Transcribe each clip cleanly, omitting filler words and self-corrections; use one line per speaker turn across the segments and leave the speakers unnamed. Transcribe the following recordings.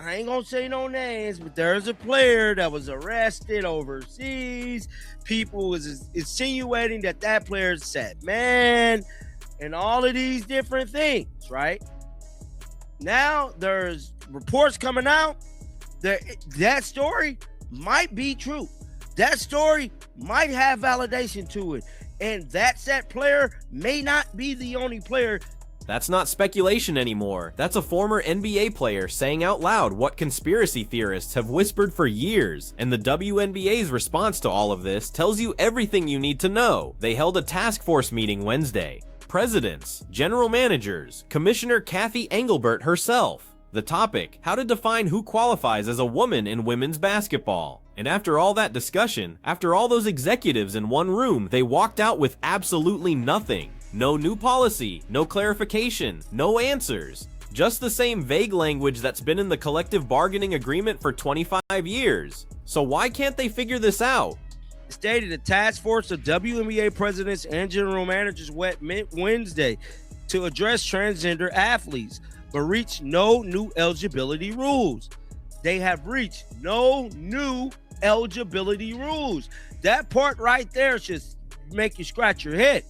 I ain't gonna say no names, but there's a player that was arrested overseas. People was insinuating that player said, man, and all of these different things, right? Now there's reports coming out that story might be true. That story might have validation to it. And that said player may not be the only player.
That's not speculation anymore. That's a former NBA player saying out loud what conspiracy theorists have whispered for years. And the WNBA's response to all of this tells you everything you need to know. They held a task force meeting Wednesday. Presidents, general managers, Commissioner Kathy Engelbert herself. The topic, how to define who qualifies as a woman in women's basketball. And after all that discussion, after all those executives in one room, they walked out with absolutely nothing. No new policy, no clarification, no answers. Just the same vague language that's been in the collective bargaining agreement for 25 years. So why can't they figure this out?
Stated a task force of WNBA presidents and general managers met Wednesday to address transgender athletes, but reached no new eligibility rules. They have reached no new eligibility rules. That part right there should make you scratch your head.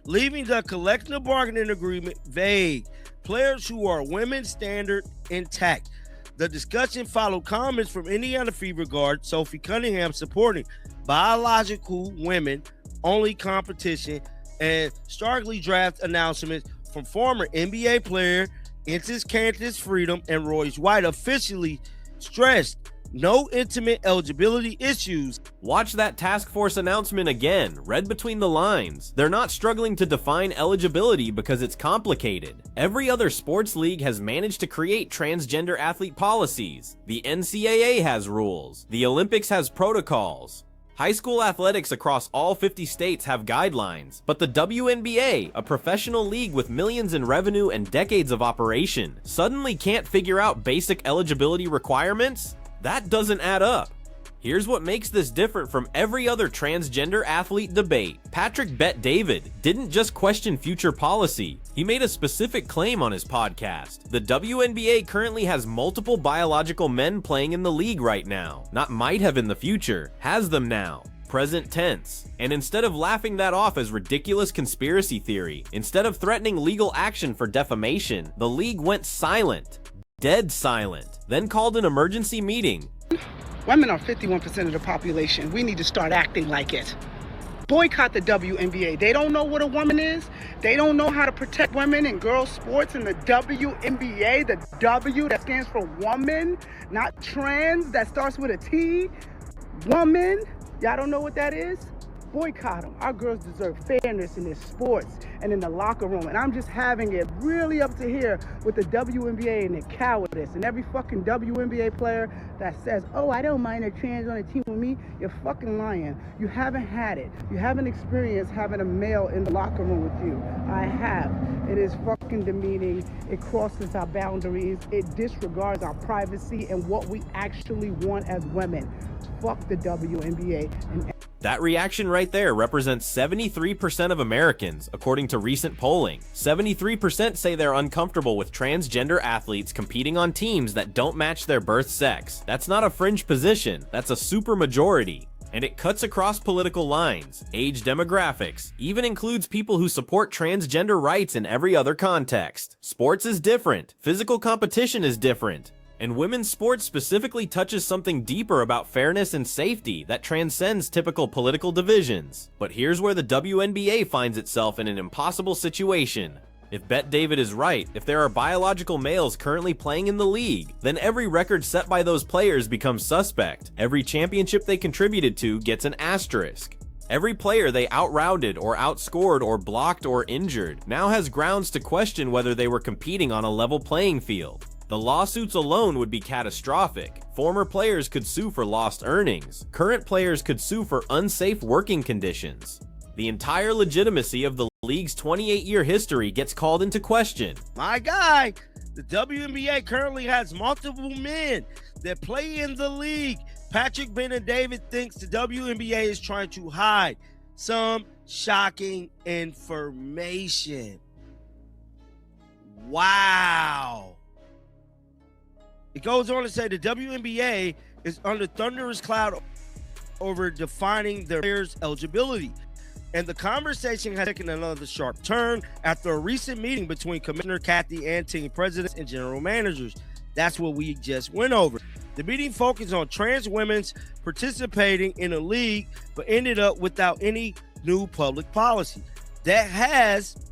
Leaving the collective bargaining agreement vague. Players who are women's standard intact. The discussion followed comments from Indiana Fever guard Sophie Cunningham supporting biological women only competition and starkly draft announcements from former NBA player Entis Candace Freedom and Royce White officially stressed no intimate eligibility issues.
Watch that task force announcement again, read between the lines. They're not struggling to define eligibility because it's complicated. Every other sports league has managed to create transgender athlete policies. The NCAA has rules. The Olympics has protocols. High school athletics across all 50 states have guidelines, but the WNBA, a professional league with millions in revenue and decades of operation, suddenly can't figure out basic eligibility requirements? That doesn't add up. Here's what makes this different from every other transgender athlete debate. Patrick Bet-David didn't just question future policy. He made a specific claim on his podcast. The WNBA currently has multiple biological men playing in the league right now. Not might have in the future, has them now. Present tense. And instead of laughing that off as ridiculous conspiracy theory, instead of threatening legal action for defamation, the league went silent. Dead silent. Then called an emergency meeting.
Women are 51% of the population. We need to start acting like it. Boycott the WNBA. They don't know what a woman is. They don't know how to protect women in girls' sports. And the WNBA, the W that stands for woman, not trans, that starts with a T. Woman. Y'all don't know what that is? Boycott them. Our girls deserve fairness in their sports and in the locker room. And I'm just having it really up to here with the WNBA and their cowardice. And every fucking WNBA player that says, oh, I don't mind a trans on a team with me, you're fucking lying. You haven't had it. You haven't experienced having a male in the locker room with you. I have. It is fucking demeaning. It crosses our boundaries. It disregards our privacy and what we actually want as women. Fuck the WNBA.
That reaction right there represents 73% of Americans, according to recent polling. 73% say they're uncomfortable with transgender athletes competing on teams that don't match their birth sex. That's not a fringe position, that's a supermajority. And it cuts across political lines, age demographics, even includes people who support transgender rights in every other context. Sports is different, physical competition is different. And women's sports specifically touches something deeper about fairness and safety that transcends typical political divisions. But here's where the WNBA finds itself in an impossible situation. If Bet-David is right, if there are biological males currently playing in the league, then every record set by those players becomes suspect. Every championship they contributed to gets an asterisk. Every player they outrounded or outscored or blocked or injured now has grounds to question whether they were competing on a level playing field. The lawsuits alone would be catastrophic. Former players could sue for lost earnings. Current players could sue for unsafe working conditions. The entire legitimacy of the league's 28-year history gets called into question.
My guy, the WNBA currently has multiple men that play in the league. Patrick Bet-David thinks the WNBA is trying to hide some shocking information. Wow. It goes on to say the WNBA is under thunderous cloud over defining their players' eligibility. And the conversation has taken another sharp turn after a recent meeting between Commissioner Kathy and team presidents and general managers. That's what we just went over. The meeting focused on trans women's participating in a league, but ended up without any new public policy. That has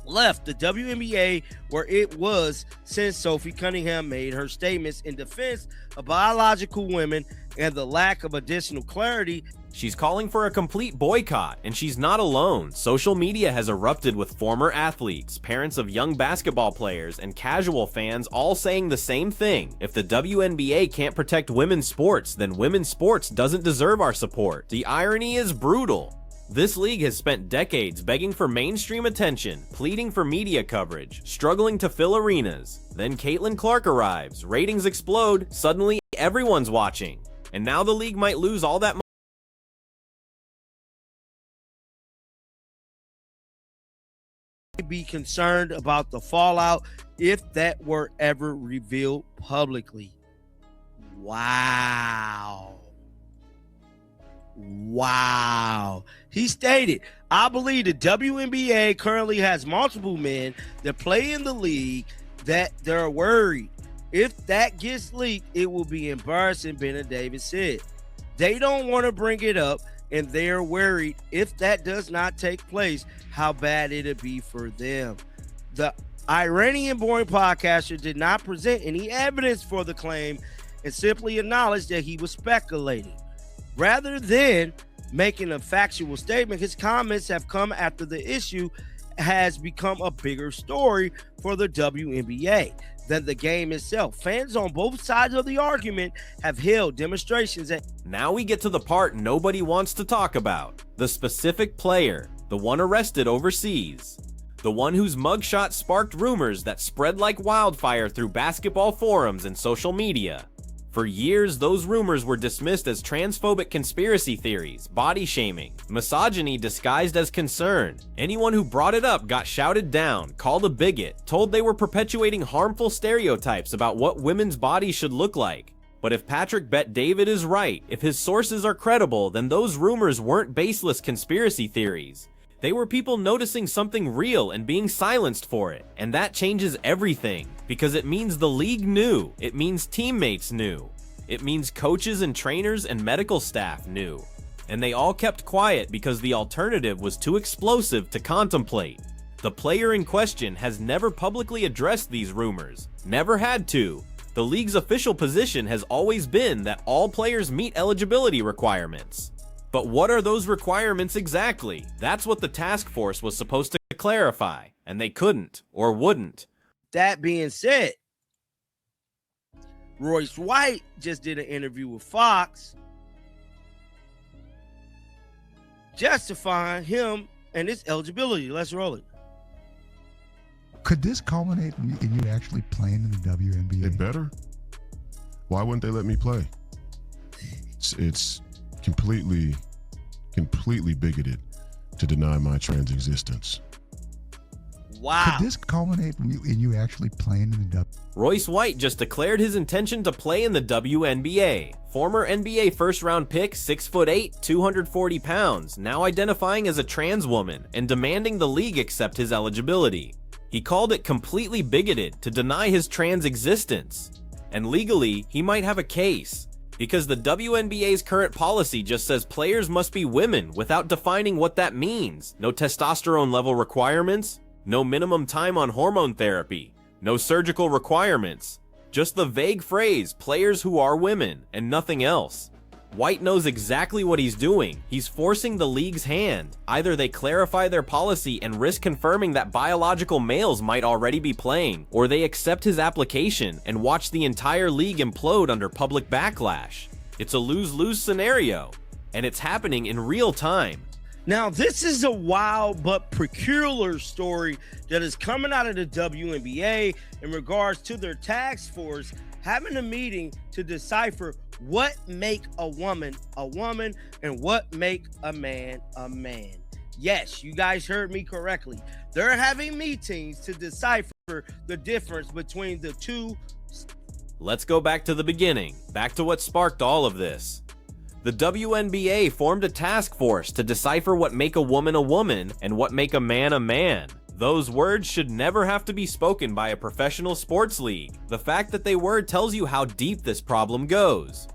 left the WNBA where it was since Sophie Cunningham made her statements in defense of biological women and the lack of additional clarity.
She's calling for a complete boycott, and she's not alone. Social media has erupted with former athletes, parents of young basketball players, and casual fans all saying the same thing. If the WNBA can't protect women's sports, then women's sports doesn't deserve our support. The irony is brutal. This league has spent decades begging for mainstream attention, pleading for media coverage, struggling to fill arenas. Then Caitlin Clark arrives, ratings explode, suddenly everyone's watching. And now the league might lose all that money.
Be concerned about the fallout if that were ever revealed publicly. Wow. He stated, I believe the WNBA currently has multiple men that play in the league that they're worried. If that gets leaked, it will be embarrassing, Bennett Davis said. They don't want to bring it up, and they're worried if that does not take place, how bad it'll be for them. The Iranian-born podcaster did not present any evidence for the claim and simply acknowledged that he was speculating. Rather than making a factual statement, his comments have come after the issue has become a bigger story for the WNBA than the game itself. Fans on both sides of the argument have held demonstrations at...
Now we get to the part nobody wants to talk about. The specific player, the one arrested overseas. The one whose mugshot sparked rumors that spread like wildfire through basketball forums and social media. For years, those rumors were dismissed as transphobic conspiracy theories, body shaming, misogyny disguised as concern. Anyone who brought it up got shouted down, called a bigot, told they were perpetuating harmful stereotypes about what women's bodies should look like. But if Patrick Bet David is right, if his sources are credible, then those rumors weren't baseless conspiracy theories. They were people noticing something real and being silenced for it. And that changes everything, because it means the league knew. It means teammates knew. It means coaches and trainers and medical staff knew. And they all kept quiet because the alternative was too explosive to contemplate. The player in question has never publicly addressed these rumors. Never had to. The league's official position has always been that all players meet eligibility requirements. But what are those requirements exactly? That's what the task force was supposed to clarify, and they couldn't or wouldn't.
That being said, Royce White just did an interview with Fox justifying him and his eligibility. Let's roll it.
Could this culminate in you actually playing in the WNBA?
It better. Why wouldn't they let me play? It's completely bigoted to deny my trans existence.
Wow.
Could this culminate in you actually playing in the WNBA?
Royce White just declared his intention to play in the WNBA. Former NBA first-round pick, 6'8", 240 pounds, now identifying as a trans woman and demanding the league accept his eligibility. He called it completely bigoted to deny his trans existence. And legally, he might have a case, because the WNBA's current policy just says players must be women without defining what that means. No testosterone level requirements, no minimum time on hormone therapy, no surgical requirements, just the vague phrase, players who are women, and nothing else. White knows exactly what he's doing. He's forcing the league's hand. Either they clarify their policy and risk confirming that biological males might already be playing, or they accept his application and watch the entire league implode under public backlash. It's a lose-lose scenario, and it's happening in real time.
Now, this is a wild but peculiar story that is coming out of the WNBA in regards to their task force having a meeting to decipher what make a woman and what make a man a man. Yes, you guys heard me correctly. They're having meetings to decipher the difference between the two
Let's go back to the beginning, back to what sparked all of this. The WNBA formed a task force to decipher what make a woman and what make a man a man. Those words should never have to be spoken by a professional sports league. The fact that they were tells you how deep this problem goes.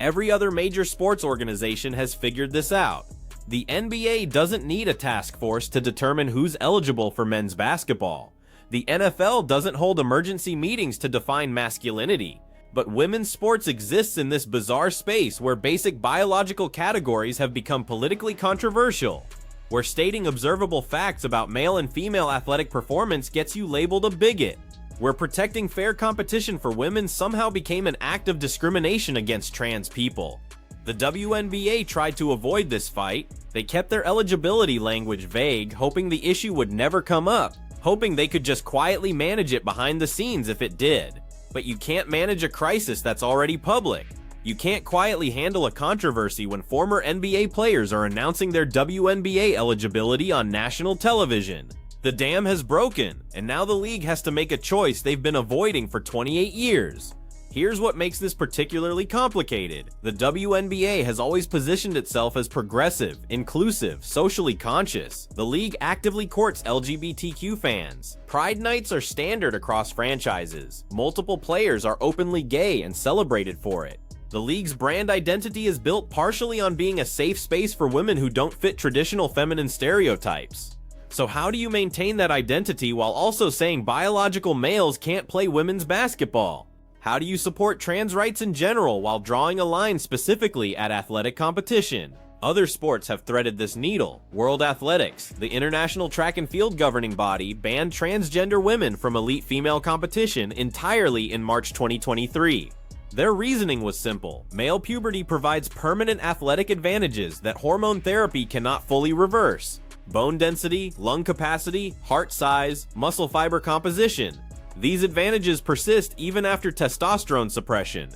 Every other major sports organization has figured this out. The NBA doesn't need a task force to determine who's eligible for men's basketball. The NFL doesn't hold emergency meetings to define masculinity. But women's sports exists in this bizarre space where basic biological categories have become politically controversial, where stating observable facts about male and female athletic performance gets you labeled a bigot, where protecting fair competition for women somehow became an act of discrimination against trans people. The WNBA tried to avoid this fight. They kept their eligibility language vague, hoping the issue would never come up, hoping they could just quietly manage it behind the scenes if it did. But you can't manage a crisis that's already public. You can't quietly handle a controversy when former NBA players are announcing their WNBA eligibility on national television. The dam has broken, and now the league has to make a choice they've been avoiding for 28 years. Here's what makes this particularly complicated. The WNBA has always positioned itself as progressive, inclusive, socially conscious. The league actively courts LGBTQ fans. Pride nights are standard across franchises. Multiple players are openly gay and celebrated for it. The league's brand identity is built partially on being a safe space for women who don't fit traditional feminine stereotypes. So how do you maintain that identity while also saying biological males can't play women's basketball? How do you support trans rights in general while drawing a line specifically at athletic competition? Other sports have threaded this needle. World Athletics, the international track and field governing body, banned transgender women from elite female competition entirely in March 2023. Their reasoning was simple. Male puberty provides permanent athletic advantages that hormone therapy cannot fully reverse. Bone density, lung capacity, heart size, muscle fiber composition. These advantages persist even after testosterone suppression.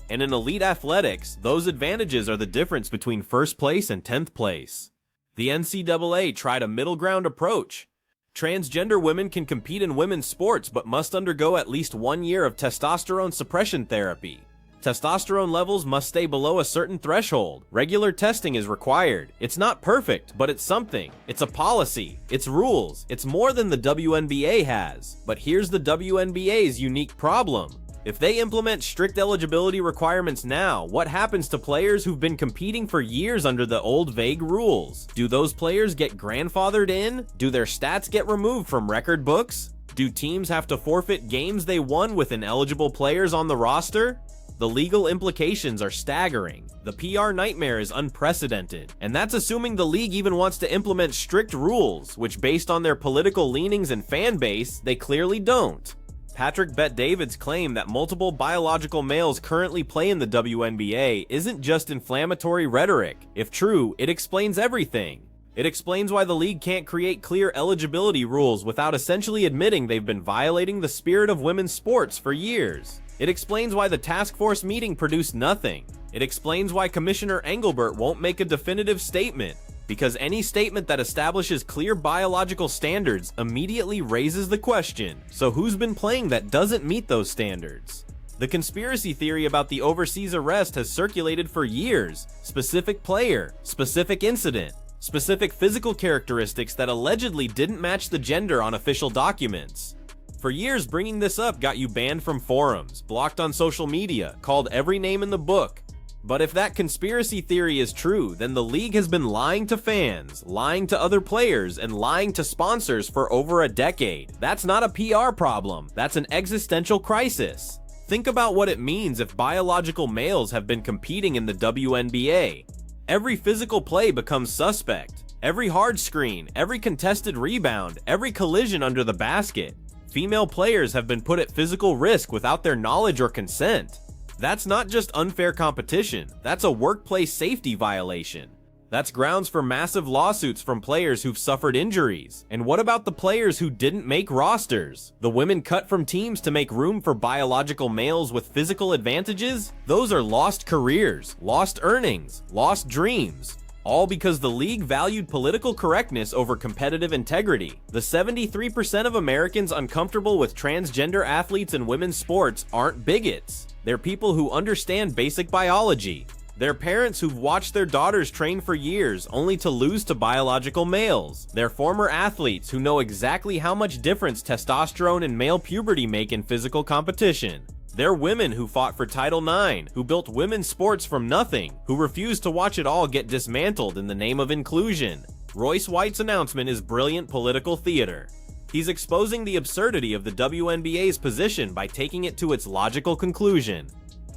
And in elite athletics, those advantages are the difference between first place and 10th place. The NCAA tried a middle ground approach. Transgender women can compete in women's sports but must undergo at least 1 year of testosterone suppression therapy. Testosterone levels must stay below a certain threshold. Regular testing is required. It's not perfect, but it's something. It's a policy. It's rules. It's more than the WNBA has. But here's the WNBA's unique problem. If they implement strict eligibility requirements now, what happens to players who've been competing for years under the old vague rules? Do those players get grandfathered in? Do their stats get removed from record books? Do teams have to forfeit games they won with ineligible players on the roster? The legal implications are staggering. The PR nightmare is unprecedented, and that's assuming the league even wants to implement strict rules, which based on their political leanings and fan base, they clearly don't. Patrick Bet-David's claim that multiple biological males currently play in the WNBA isn't just inflammatory rhetoric. If true, it explains everything. It explains why the league can't create clear eligibility rules without essentially admitting they've been violating the spirit of women's sports for years. It explains why the task force meeting produced nothing. It explains why Commissioner Engelbert won't make a definitive statement, because any statement that establishes clear biological standards immediately raises the question, so who's been playing that doesn't meet those standards? The conspiracy theory about the overseas arrest has circulated for years. Specific player, specific incident, specific physical characteristics that allegedly didn't match the gender on official documents. For years, bringing this up got you banned from forums, blocked on social media, called every name in the book. But if that conspiracy theory is true, then the league has been lying to fans, lying to other players, and lying to sponsors for over a decade. That's not a PR problem, that's an existential crisis. Think about what it means if biological males have been competing in the WNBA. Every physical play becomes suspect. Every hard screen, every contested rebound, every collision under the basket. Female players have been put at physical risk without their knowledge or consent. That's not just unfair competition, that's a workplace safety violation. That's grounds for massive lawsuits from players who've suffered injuries. And what about the players who didn't make rosters? The women cut from teams to make room for biological males with physical advantages? Those are lost careers, lost earnings, lost dreams. All because the league valued political correctness over competitive integrity. The 73% of Americans uncomfortable with transgender athletes in women's sports aren't bigots. They're people who understand basic biology. They're parents who've watched their daughters train for years only to lose to biological males. They're former athletes who know exactly how much difference testosterone and male puberty make in physical competition. They're women who fought for Title IX, who built women's sports from nothing, who refused to watch it all get dismantled in the name of inclusion. Royce White's announcement is brilliant political theater. He's exposing the absurdity of the WNBA's position by taking it to its logical conclusion.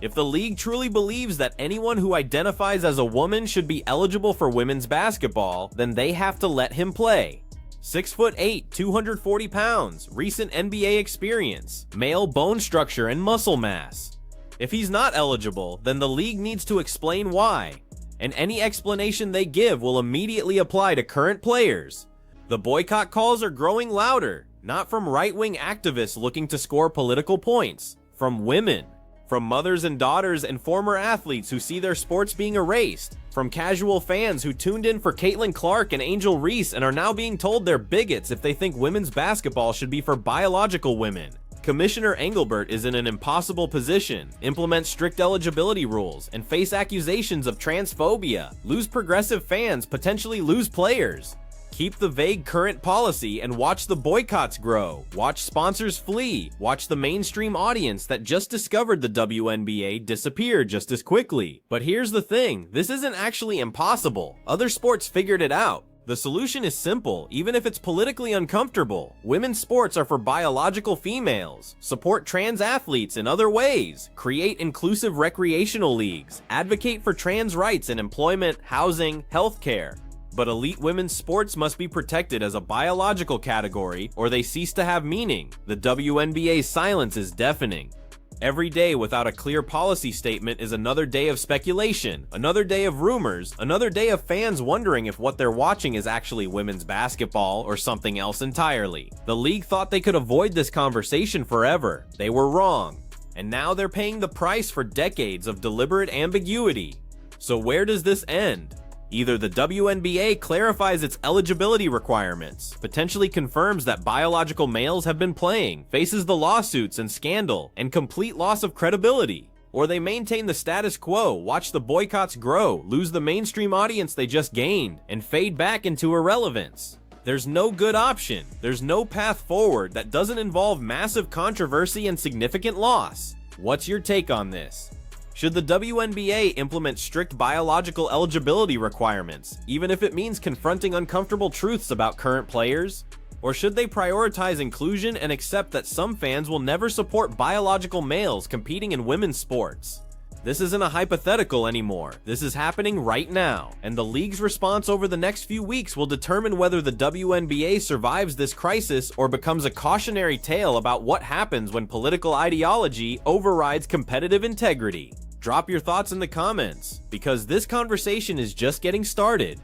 If the league truly believes that anyone who identifies as a woman should be eligible for women's basketball, then they have to let him play. 6'8", 240 pounds, recent NBA experience, male bone structure and muscle mass. If he's not eligible, then the league needs to explain why, and any explanation they give will immediately apply to current players. The boycott calls are growing louder, not from right-wing activists looking to score political points, from women. From mothers and daughters and former athletes who see their sports being erased. From casual fans who tuned in for Caitlin Clark and Angel Reese and are now being told they're bigots if they think women's basketball should be for biological women. Commissioner Engelbert is in an impossible position, implement strict eligibility rules, and face accusations of transphobia, lose progressive fans, potentially lose players. Keep the vague current policy and watch the boycotts grow. Watch sponsors flee. Watch the mainstream audience that just discovered the WNBA disappear just as quickly. But here's the thing, this isn't actually impossible. Other sports figured it out. The solution is simple, even if it's politically uncomfortable. Women's sports are for biological females. Support trans athletes in other ways. Create inclusive recreational leagues. Advocate for trans rights in employment, housing, healthcare. But elite women's sports must be protected as a biological category or they cease to have meaning. The WNBA's silence is deafening. Every day without a clear policy statement is another day of speculation, another day of rumors, another day of fans wondering if what they're watching is actually women's basketball or something else entirely. The league thought they could avoid this conversation forever. They were wrong. And now they're paying the price for decades of deliberate ambiguity. So where does this end? Either the WNBA clarifies its eligibility requirements, potentially confirms that biological males have been playing, faces the lawsuits and scandal, and complete loss of credibility. Or they maintain the status quo, watch the boycotts grow, lose the mainstream audience they just gained, and fade back into irrelevance. There's no good option. There's no path forward that doesn't involve massive controversy and significant loss. What's your take on this? Should the WNBA implement strict biological eligibility requirements, even if it means confronting uncomfortable truths about current players? Or should they prioritize inclusion and accept that some fans will never support biological males competing in women's sports? This isn't a hypothetical anymore. This is happening right now, and the league's response over the next few weeks will determine whether the WNBA survives this crisis or becomes a cautionary tale about what happens when political ideology overrides competitive integrity. Drop your thoughts in the comments, because this conversation is just getting started.